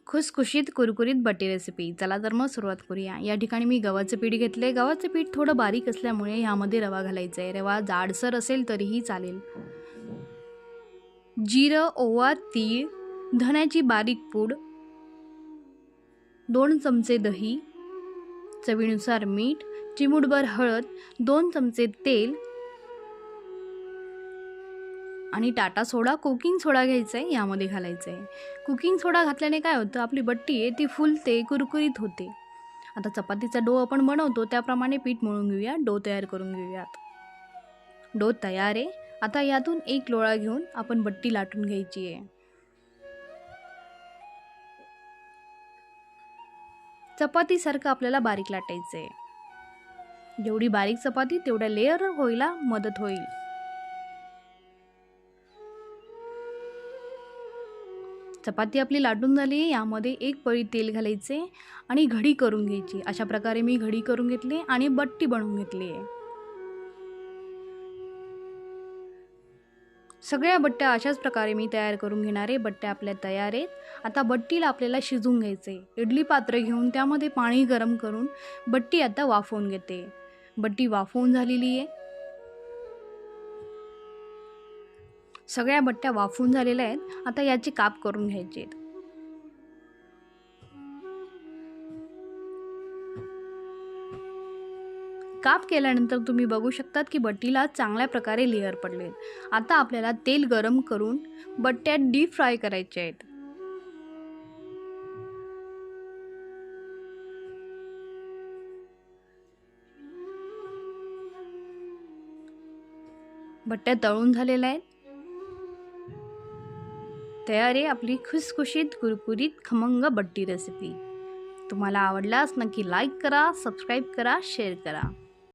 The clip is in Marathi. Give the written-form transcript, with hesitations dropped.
खुसखुशीत कुरकुरीत बटी रेसिपी। चला तर मग सुरुवात करूया। या ठिकाणी मी गव्हाचं पीठ घेतले। गव्हाचं पीठ थोडं बारीक असल्यामुळे यामध्ये रवा घालायचा आहे। रवा जाडसर असेल तरीही चालेल। जिरं, ओवा, तीळ, धण्याची बारीक पूड, 2 चमचे दही, चवीनुसार मीठ, चिमूटभर हळद, 2 चमचे तेल आणि टाटा सोडा, कुकिंग सोडा घ्यायचा आहे, यामध्ये घालायचं आहे। कुकिंग सोडा घातल्याने काय होतं, आपली बट्टी आहे ती फुलते, कुरकुरीत होते। आता चपातीचा डो आपण बनवतो त्याप्रमाणे पीठ मळून घेऊया। डो तयार करून घेऊयात। डो तयार आहे। आता यातून एक लोळा घेऊन आपण बट्टी लाटून घ्यायची आहे। चपातीसारखं आपल्याला बारीक लाटायचं आहे। जेवढी बारीक चपाती तेवढ्या लेयर व्हायला मदत होईल। चपाती आपली लाटून झाली। यामध्ये एक पळी तेल घालायचे आणि घडी करून घ्यायची। अशा प्रकारे मी घडी करून घेतली आणि बट्टी बनवून घेतली आहे। सगळ्या बट्ट्या अशाच प्रकारे मी तयार करून घेणार आहे। बट्ट्या आपल्या तयार आहेत। आता बट्टीला आपल्याला शिजवून घ्यायचे आहे। इडली पात्र घेऊन त्यामध्ये पाणी गरम करून बट्टी आता वाफवून घेते। बट्टी वाफवून झालेली आहे। सगळ्या बट्ट्या वाफवून झालेल्या आहेत। आता याचे काप करून घ्यायचे आहेत। काप केल्यानंतर तुम्ही बघू शकतात की बट्टीला चांगल्या प्रकारे लेयर पडलेत। आता आपल्याला तेल गरम करून बट्ट्या डीप फ्राय करायच्या आहेत। बट्ट्या तळून झालेल्या आहेत। तयार आहे आपली खुसखुशीत कुरकुरीत खमंग बट्टी रेसिपी। तुम्हाला आवडल्यास नक्की लाईक करा, सबस्क्राईब करा, शेअर करा।